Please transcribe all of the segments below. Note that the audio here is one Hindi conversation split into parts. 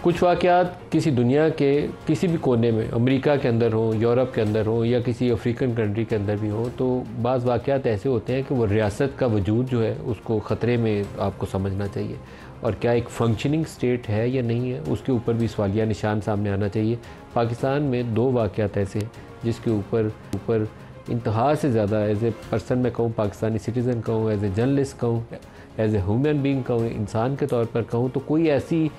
कुछ वाक़यात किसी दुनिया के किसी भी कोने में, अमेरिका के अंदर हो, यूरोप के अंदर हो या किसी अफ्रीकन कंट्री के अंदर भी हो, तो बाज़ वाक़यात ऐसे होते हैं कि वो रियासत का वजूद जो है उसको ख़तरे में आपको समझना चाहिए, और क्या एक फंक्शनिंग स्टेट है या नहीं है उसके ऊपर भी सवालिया निशान सामने आना चाहिए। पाकिस्तान में 2 वाक़यात ऐसे हैं जिसके ऊपर इंतहा से ज़्यादा एज़ ए पर्सन मैं कहूँ, पाकिस्तानी सिटीज़न कहूँ, एज़ ए जर्नलिस्ट कहूँ, एज़ ए ह्यूमन बीइंग कहूँ, इंसान के तौर पर कहूँ, तो कोई ऐसी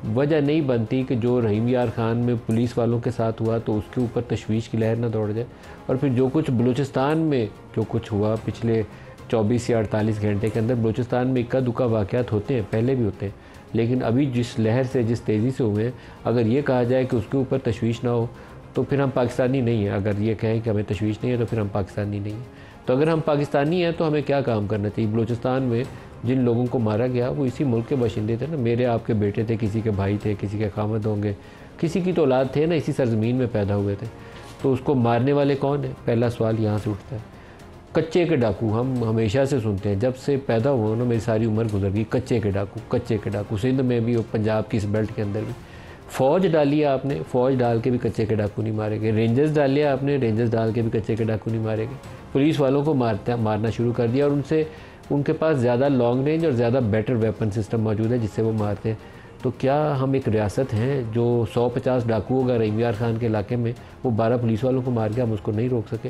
वजह नहीं बनती कि जो रहीम यार ख़ान में पुलिस वालों के साथ हुआ तो उसके ऊपर तशवीश की लहर ना दौड़ जाए। और फिर जो कुछ बलूचिस्तान में जो कुछ हुआ पिछले 24 या 48 घंटे के अंदर, बलूचिस्तान में इक्का दुक्का वाक़यात होते हैं, पहले भी होते हैं, लेकिन अभी जिस लहर से जिस तेज़ी से हुए हैं, अगर ये कहा जाए कि उसके ऊपर तशवीश ना हो तो फिर हम पाकिस्तानी नहीं हैं। अगर ये कहें कि हमें तशवीश नहीं है तो फिर हम पाकिस्तानी नहीं हैं। तो अगर हम पाकिस्तानी हैं तो हमें क्या काम करना चाहिए। बलूचिस्तान में जिन लोगों को मारा गया वो इसी मुल्क के बाशिंदे थे ना, मेरे आपके बेटे थे, किसी के भाई थे, किसी के खामद होंगे, किसी की तो औलाद थे ना, इसी सरजमीन में पैदा हुए थे। तो उसको मारने वाले कौन है? पहला सवाल यहाँ से उठता है। कच्चे के डाकू हम हमेशा से सुनते हैं, जब से पैदा हुआ ना मेरी सारी उम्र गुजर गई, कच्चे के डाकू, कच्चे के डाकू। सिंध में भी और पंजाब की इस बेल्ट के अंदर भी फ़ौज डाली है आपने, फ़ौज डाल के भी कच्चे के डाकू नहीं मारे गए। रेंजर्स डाले आपने, रेंजर्स डाल के भी कच्चे के डाकू नहीं मारे गए। पुलिस वालों को मारना शुरू कर दिया, और उनके पास ज़्यादा लॉन्ग रेंज और ज़्यादा बेटर वेपन सिस्टम मौजूद है जिससे वो मारते हैं। तो क्या हम एक रियासत हैं जो 150 डाकू होगा रहीम यार ख़ान के इलाके में, वो 12 पुलिस वालों को मार के हम उसको नहीं रोक सके?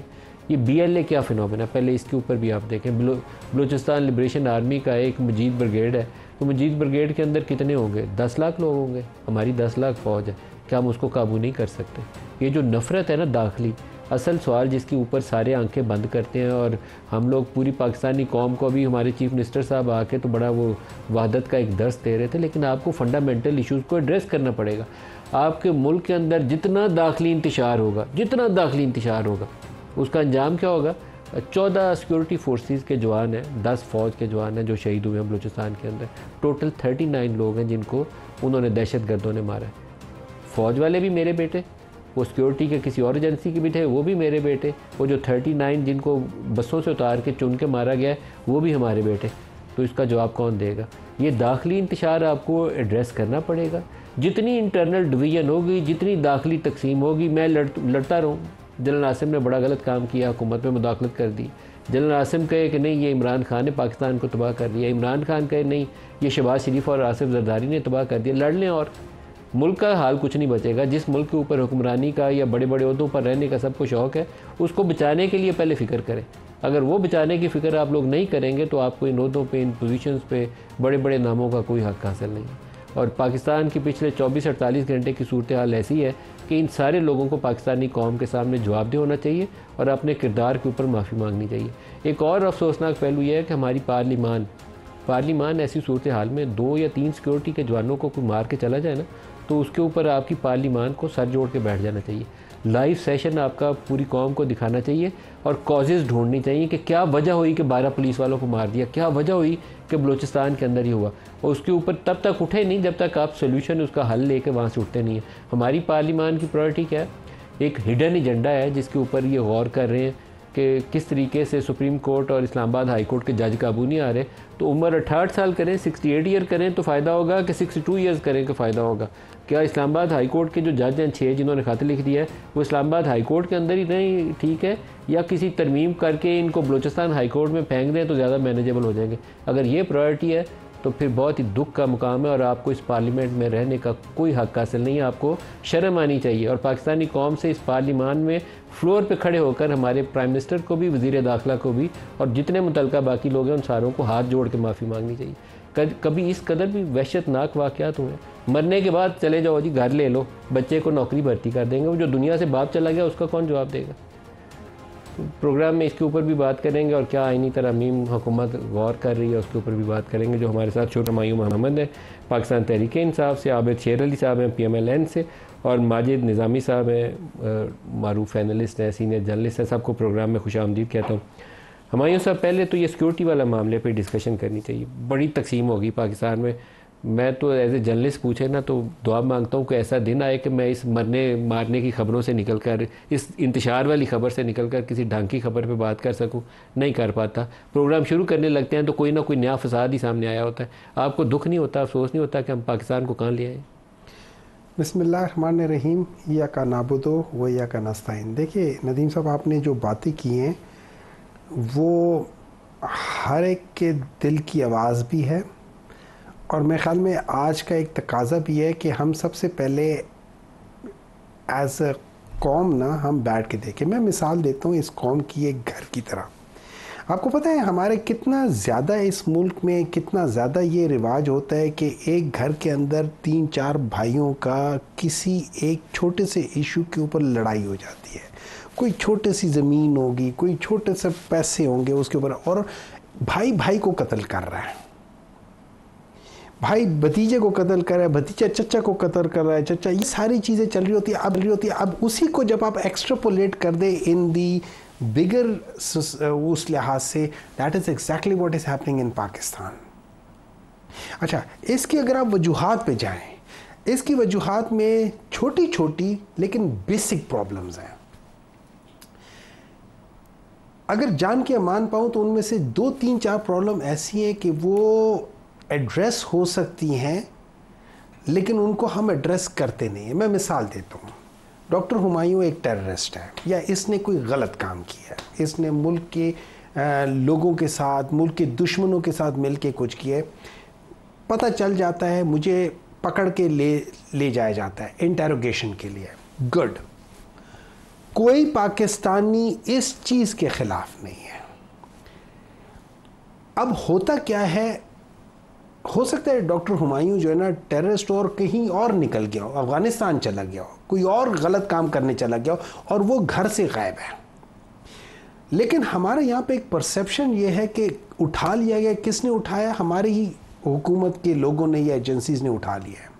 ये BLA क्या फिनोमेना, पहले इसके ऊपर भी आप देखें। बलूचिस्तान लिबरेशन आर्मी का एक मजीद ब्रिगेड है, तो मजीद ब्रिगेड के अंदर कितने होंगे? 10 लाख लोग होंगे। हमारी 10 लाख फ़ौज है, क्या हम उसको काबू नहीं कर सकते? ये जो नफ़रत है ना दाखिली, असल सवाल जिसके ऊपर सारे आंखें बंद करते हैं, और हम लोग पूरी पाकिस्तानी कौम को, अभी हमारे चीफ मिनिस्टर साहब आके तो बड़ा वो वहदत का एक दर्स दे रहे थे, लेकिन आपको फंडामेंटल इश्यूज़ को एड्रेस करना पड़ेगा। आपके मुल्क के अंदर जितना दाखिली इंतशार होगा उसका अंजाम क्या होगा? 14 सिक्योरिटी फोर्सेस के जवान हैं, 10 फ़ौज के जवान हैं जो शहीद हुए हैं बलूचिस्तान के अंदर। टोटल 39 लोग हैं जिनको उन्होंने दहशतगर्दों ने मारा है। फ़ौज वाले भी मेरे बेटे, वो सिक्योरिटी के किसी और एजेंसी के भी थे, वो भी मेरे बेटे। वो जो 39 जिनको बसों से उतार के चुन के मारा गया है वो भी हमारे बेटे। तो इसका जवाब कौन देगा? ये दाखिली इंतशार आपको एड्रेस करना पड़ेगा। जितनी इंटरनल डिवीज़न होगी, जितनी दाखिली तकसीम होगी, मैं लड़ता रहूँ। जनरल आसिम ने बड़ा गलत काम किया, हुकूमत में मुदाखलत कर दी। जनरल आसिम कहे कि नहीं ये इमरान खान ने पाकिस्तान को तबाह कर दिया, इमरान खान कहे नहीं ये शहबाज शरीफ और आसिफ जरदारी ने तबाह कर दिया। लड़ लें और मुल्क का हाल कुछ नहीं बचेगा। जिस मुल्क के ऊपर हुक्मरानी का या बड़े बड़े ओहदों पर रहने का सबको शौक़ है, उसको बचाने के लिए पहले फ़िक्र करें। अगर वो बचाने की फ़िक्र आप लोग नहीं करेंगे तो आपको इन ओहदों पे, इन पोजीशंस पे, बड़े बड़े नामों का कोई हक़ हासिल नहीं है। और पाकिस्तान की पिछले 24-48 घंटे की सूरत हाल ऐसी है कि इन सारे लोगों को पाकिस्तानी कौम के सामने जवाबदेह होना चाहिए और अपने किरदार के ऊपर माफ़ी मांगनी चाहिए। एक और अफसोसनाक पहलू यह है कि हमारी पार्लिमान ऐसी सूरत हाल में 2 या 3 सिक्योरिटी के जवानों को कोई मार के चला जाए ना, तो उसके ऊपर आपकी पार्लिमान को सर जोड़ के बैठ जाना चाहिए। लाइव सेशन आपका पूरी कौम को दिखाना चाहिए और कॉजेज़ ढूंढनी चाहिए कि क्या वजह हुई कि 12 पुलिस वालों को मार दिया, क्या वजह हुई कि बलूचिस्तान के अंदर ही हुआ, और उसके ऊपर तब तक उठे नहीं जब तक आप सोल्यूशन उसका हल लेके वहाँ से उठते नहीं हैं। हमारी पार्लिमान की प्रायोरिटी क्या है? एक हिडन एजेंडा है जिसके ऊपर ये गौर कर रहे हैं कि किस तरीके से सुप्रीम कोर्ट और इस्लामाबाद हाई कोर्ट के जज काबू नहीं आ रहे। तो उम्र 68 साल करें, 68 ईयर करें तो फ़ायदा होगा कि 62 ईयर्स करें तो फ़ायदा होगा? क्या इस्लामाबाद हाई कोर्ट के जो जज हैं 6 जिन्होंने खत लिख दिया है वो इस्लामाबाद हाई कोर्ट के अंदर ही नहीं ठीक है, या किसी तरमीम करके इनको बलूचिस्तान हाई कोर्ट में फेंक दें तो ज़्यादा मैनेजेबल हो जाएंगे? अगर ये प्रायोरिटी है तो फिर बहुत ही दुख का मुकाम है और आपको इस पार्लियामेंट में रहने का कोई हक़ हासिल नहीं है। आपको शर्म आनी चाहिए और पाकिस्तानी कौम से इस पार्लियामान में फ्लोर पे खड़े होकर हमारे प्राइम मिनिस्टर को भी, वज़ीर दाखिला को भी, और जितने मुतलका बाकी लोग हैं उन सारों को हाथ जोड़ के माफ़ी मांगनी चाहिए। कभी इस कदर भी वहशतनाक वाक़यात हुए। मरने के बाद चले जाओ जी, घर ले लो, बच्चे को नौकरी भर्ती कर देंगे, वो जो दुनिया से बाप चला गया उसका कौन जवाब देगा? प्रोग्राम में इसके ऊपर भी बात करेंगे और क्या आईनी तरमीम हुकूमत गौर कर रही है उसके ऊपर भी बात करेंगे। जो हमारे साथ शुरू मायूम मोहम्मद है पाकिस्तान तहरीक इंसाफ से, आबिद शेर अली साहब हैं PMLN से, और माजिद निज़ामी साहब हैं, मारूफ एनालिस्ट हैं, सीनियर जर्नलिस्ट हैं। सबको प्रोग्राम में खुशामदीद कहता हूँ। हुमायूं साहब, पहले तो ये सिक्योरिटी वाला मामले पे डिस्कशन करनी चाहिए। बड़ी तकसीम होगी पाकिस्तान में। मैं तो एज ए जर्नलिस्ट पूछे ना तो दुआ मांगता हूँ कि ऐसा दिन आए कि मैं इस मरने मारने की ख़बरों से निकल कर, इस इंतशार वाली ख़बर से निकल कर किसी ढंग की ख़बर पे बात कर सकूँ। नहीं कर पाता। प्रोग्राम शुरू करने लगते हैं तो कोई ना कोई नया फसाद ही सामने आया होता है। आपको दुख नहीं होता, अफसोस नहीं होता कि हम पाकिस्तान को कहाँ ले आए? बिस्मिल्लाहिर्रहमानिर्रहीम। या का नाबुदो व या का नस्ताइन। देखिए नदीम साहब, आपने जो बातें की हैं वो हर एक के दिल की आवाज़ भी है, और मेरे ख़्याल में आज का एक तकाज़ा भी है कि हम सबसे पहले एज अ कौम ना हम बैठ के देखें। मैं मिसाल देता हूँ इस कौम की एक घर की तरह। आपको पता है हमारे कितना ज़्यादा इस मुल्क में कितना ज़्यादा ये रिवाज होता है कि एक घर के अंदर 3-4 भाइयों का किसी एक छोटे से इशू के ऊपर लड़ाई हो जाती है। कोई छोटी सी ज़मीन होगी, कोई छोटे से पैसे होंगे उसके ऊपर, और भाई भाई को कत्ल कर रहा है, भाई भतीजे को कत्ल कर रहा है, भतीजा चचा को कत्ल कर रहा है, चचा, ये सारी चीज़ें चल रही होती है। अब उसी को जब आप एक्स्ट्रापोलेट कर दे इन दी बिगर उस लिहाज से, that is exactly what is happening in Pakistan. अच्छा, इसकी अगर आप वजूहात पे जाएं, इसकी वजूहात में छोटी छोटी लेकिन बेसिक प्रॉब्लम्स हैं। अगर जान के मान पाऊँ तो उनमें से 2-3-4 प्रॉब्लम ऐसी हैं कि वो एड्रेस हो सकती हैं, लेकिन उनको हम एड्रेस करते नहीं हैं। मैं मिसाल देता हूँ, डॉक्टर हुमायूं एक टेररिस्ट है, या इसने कोई गलत काम किया है, इसने मुल्क के लोगों के साथ, मुल्क के दुश्मनों के साथ मिलके कुछ किया, पता चल जाता है, मुझे पकड़ के ले जाया जाता है इंटेरोगेशन के लिए। गुड, कोई पाकिस्तानी इस चीज़ के ख़िलाफ़ नहीं है। अब होता क्या है, हो सकता है डॉक्टर हुमायूं जो है ना टेररिस्ट और कहीं और निकल गया हो, अफ़गानिस्तान चला गया हो, कोई और गलत काम करने चला गया हो, और वो घर से गायब है। लेकिन हमारे यहाँ पे एक परसेप्शन ये है कि उठा लिया गया। किसने उठाया? हमारी ही हुकूमत के लोगों ने या एजेंसीज ने उठा लिया है।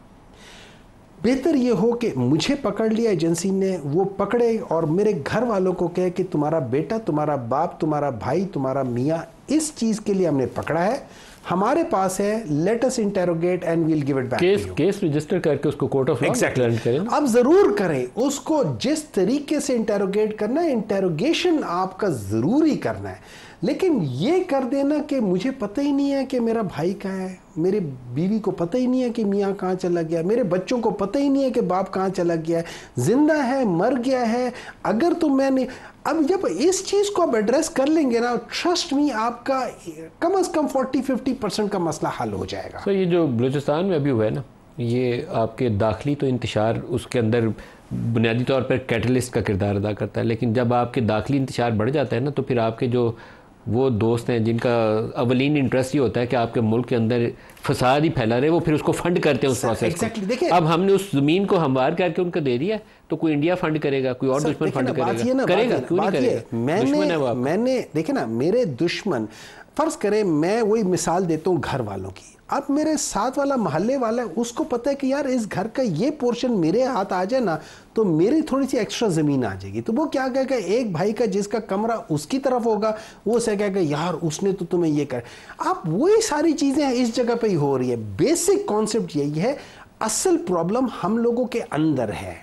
बेहतर ये हो कि मुझे पकड़ लिया एजेंसी ने, वो पकड़े और मेरे घर वालों को कहे कि तुम्हारा बेटा, तुम्हारा बाप, तुम्हारा भाई, तुम्हारा मियाँ इस चीज़ के लिए हमने पकड़ा है, हमारे पास है, let us interrogate and we'll give it back. Case register करके उसको कोर्ट ऑफ लॉ में करें। अब जरूर करें उसको, जिस तरीके से इंटेरोगेट करना है, इंटेरोगेशन आपका जरूरी करना है। लेकिन ये कर देना कि मुझे पता ही नहीं है कि मेरा भाई कहाँ है, मेरे बीवी को पता ही नहीं है कि मियाँ कहाँ चला गया, मेरे बच्चों को पता ही नहीं है कि बाप कहाँ चला गया है, जिंदा है, मर गया है, अगर तो मैंने, अब जब इस चीज़ को आप एड्रेस कर लेंगे ना, ट्रस्ट मी, आपका कम से कम 40-50% का मसला हल हो जाएगा। तो ये जो बलूचिस्तान में अभी हुआ है ना, ये आपके दाखिली तो इंतशार उसके अंदर बुनियादी तौर पर कैटलिस्ट का किरदार अदा करता है, लेकिन जब आपके दाखिली इंतशार बढ़ जाता है ना, तो फिर आपके जो वो दोस्त हैं जिनका अवलीन इंटरेस्ट ही होता है कि आपके मुल्क के अंदर फसाद ही फैला रहे, वो फिर उसको फंड करते हैं उस प्रोसेस को। अब हमने उस ज़मीन को हमवार करके उनको दे दिया, तो कोई इंडिया फंड करेगा, कोई और दुश्मन फंड करेगा, क्यों नहीं करेगा? मैंने देखे ना, मेरे दुश्मन, फ़र्ज़ करें मैं वही मिसाल देता हूँ घर वालों की, अब मेरे साथ वाला मोहल्ले वाला है, उसको पता है कि यार इस घर का ये पोर्शन मेरे हाथ आ जाए ना तो मेरी थोड़ी सी एक्स्ट्रा ज़मीन आ जाएगी, तो वो क्या कहेगा, एक भाई का जिसका कमरा उसकी तरफ होगा, वो से कहेगा यार उसने तो तुम्हें ये कर। अब वही सारी चीज़ें इस जगह पे ही हो रही है। बेसिक कॉन्सेप्ट यही है, असल प्रॉब्लम हम लोगों के अंदर है।